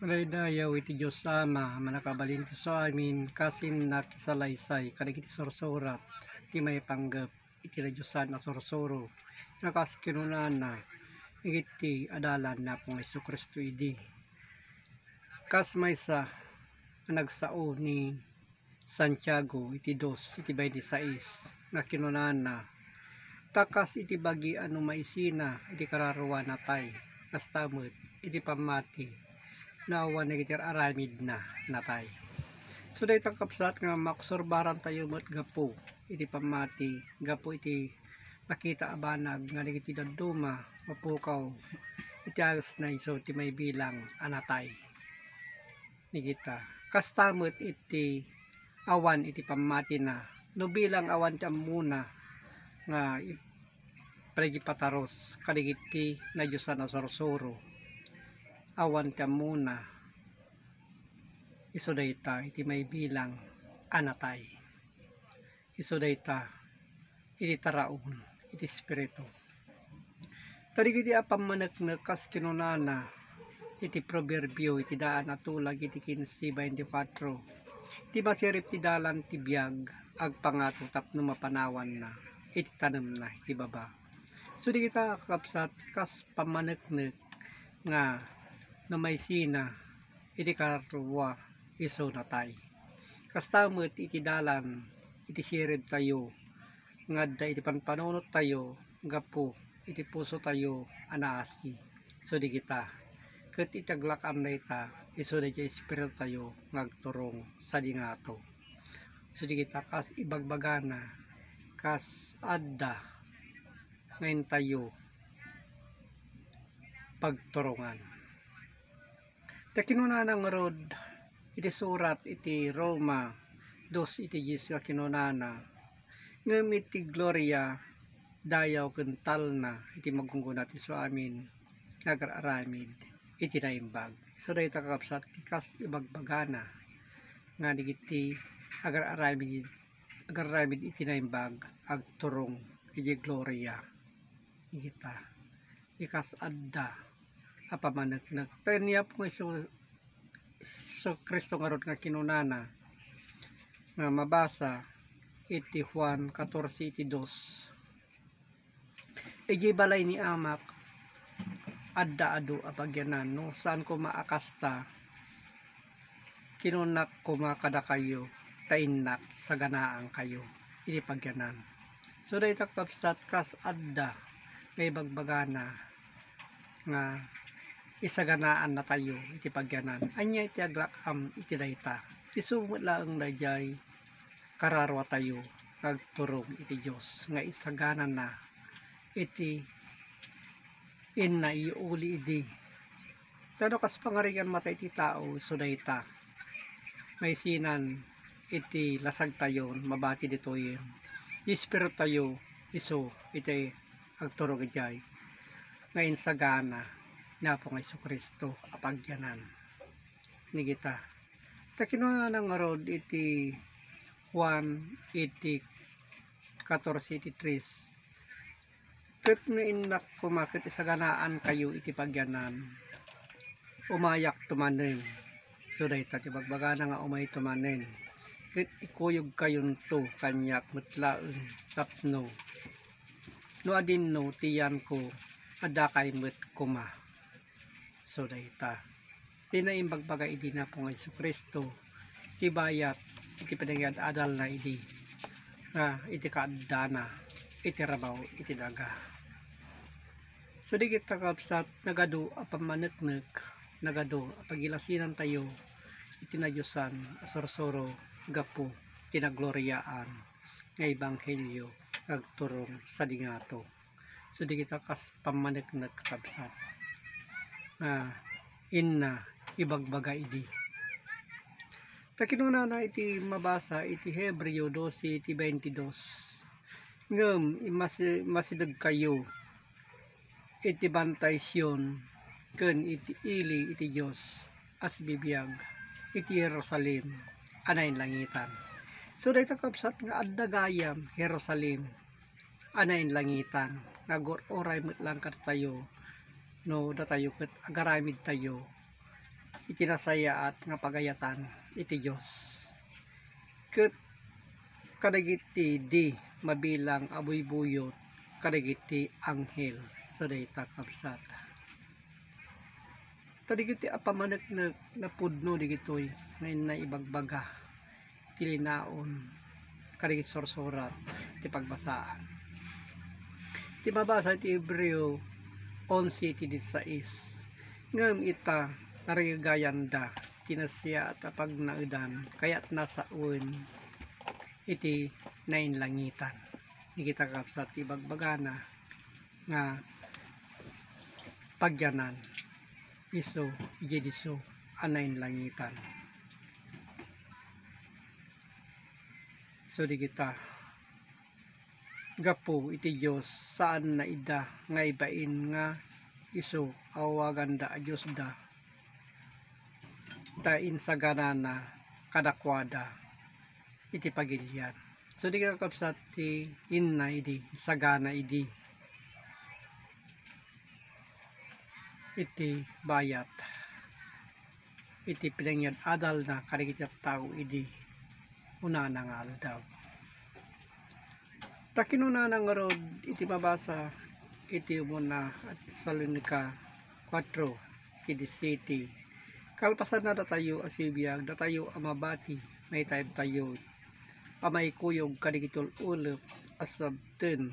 Dayaw iti Diyos Ama, manakabalin ti so amin, kasin nakisalaysay, kadag iti sorsorat, iti may panggap, iti na Diyosan na sorsoro, nakas kinunana, iti adalan na pong Isu Kristo idi. Kas maysa, nagsao ni Santiago, iti 2, iti 26, na kinunana, takas iti bagi ano maisina, iti kararuwa natay, kas tamot, iti pamati, naawan na iti aramid na natay. So dahi takapsat nga maksorbaran tayo mat gapo iti pamati, gapo iti nakita abanag nga iti daduma mapukaw iti agos na iso iti may bilang anatay ni kita. Kastamot iti awan iti pamati na no bilang awan ti muna nga pagipataros kadigiti na Diyosan na sorsoro awan ti muna iso dayta iti may bilang anatay, iso dayta iti taraon iti espiritu. Kadigiti apamaneknek kas kinunana iti proverbio iti daan atulag iti 15:24, iti masirip ti dalan ti biag agpangato tapno mapanawan na iti tanem na iti baba. So di kita kakapsat kas pamaneknek nga na may sina iti karwa iso natay. Kastamot iti dalan iti sirib tayo ngadda iti panpanunot tayo gapo iti puso tayo anaasi. So di kita ket itaglakam na ita iso di espiritu tayo ngagturong sa dingato. So di kita kas ibagbagana kas adda ngayon tayo pagturungan. Ta kinunana nga rod iti surat iti Roma 2 iti 10 nga kinunana ngem iti gloria dayaw kental na iti magunggunat iso amin nagararamid iti naimbag. So dahi takapsat kas ibagbagana nga digiti agararamid iti naimbag agturong iti gloria kita ikas adda apamaneknek tanya po Isu Kristo nga rod nga kinunana nga mabasa iti Juan 14 iti 2, iji balay ni amak adda adu apagyanan no saan ko maakasta kinunak ko makada kayo tainnak sa ganaang kayo iti pagyanan. So dahi takapsat kas adda ngay bagbagana nga isaganaan na tayo iti pagyanan anya iti aglakam iti dayta isumot laeng dayjay kararwa tayo agturong iti Dios nga isaganan na iti inna iuli idi tano kas pangarigan mata iti tao so dayta may sinan iti lasag tayo mabati ditoy espiritu tayo iso iti agturong ijay ngayon sagana na po nga Isu Kristo apagyanan ni kita. Ta kinunana nga rod iti Juan iti 14 iti 3, ket no innak kumakit isaganaan kayo iti pagyanan umayak tumanen. So dayta ti bagbagana nga umay tumanen ket ikuyog kayon to kanyak metlaeng tapno no adinno tiyan ko adda kay met kuma. So dayta tinaimbagbaga idi na po nga Isu Kristo tibayat iti pinagyan adal na idi nga iti kaadana iti rabaw iti daga. So di kita kapsat nagado apamaneknek nagado apagilasinan tayo iti na Diyosan asorsoro gapo tinagloriaan nga ebanghelyo agturong sa dingato. So di kita kas pamaneknek kapsat na inna ibagbaga idi. Ta kinunana iti mabasa iti Hebreo 12 iti 22, ngem masideg kayo iti bantay Sion ken iti ili iti Dios as bibiyag iti Jerusalem anayin langitan. So dayta kapsat nga adda gayam Jerusalem anayin langitan nga oray met lang kat tayo no datayo ket agaramid tayo itinasaya at nga pagayatan iti Dios. Ket kadagiti di mabilang aboy buyot kadagiti anghel so dayta kabsat. Kadagiti apamaneknek na pudno digitoy ngayon na ibagbaga tilinaon kadagiti sorsorat ti pagbasaan. Ti mabasa ti Hebreo 11:16 ngem ita narigayanda tinasya at apag naudan kaya't nasa uwan iti nainlangitan. Nikita kapsat ti bagbagana nga pagyanan iso ijediso anain langitan. So di kita gapo iti Diyos saan na ida nga ibain nga iso awaganda a Diyos da tain sa ganana kadakwada iti pagilyan. So di ka kapsat ti inna idi sagana idi iti bayat iti pinangyad adal na kadagiti tao idi unana nga aldaw. Takinuna nga rod iti mabasa iti umuna at Salonika 4 iti 17 kalpasan na datayo asibiyag datayo amabati may tayo amay kuyog kadigitol ulep asabten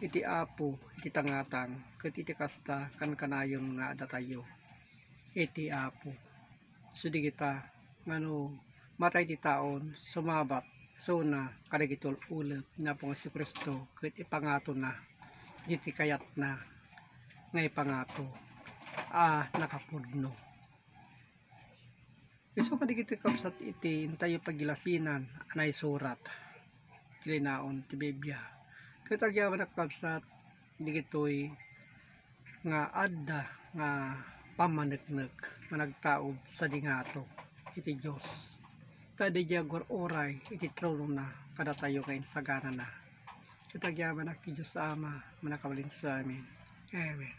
iti apo iti tangatang ket iti kasta kan kanayon nga datayo iti apo. So di kita ngano matay ti taon sumabat so na kadagitol ulep na pong si Kristo ket ipangato na iti kayat na nga ipangato nakapudno. Iso kadagiti kapsat iti tayo pagilasinan anay surat tilinaon ti Biblia. Ket agyaman kapsat digitoy nga adda nga pamaneknek nga nagtaod sa dingato iti Dios. Tadya oray iti trono na kadatayo kain sagana na. Ket agyaman ti Dios Ama manakabalin sa amin. Amen.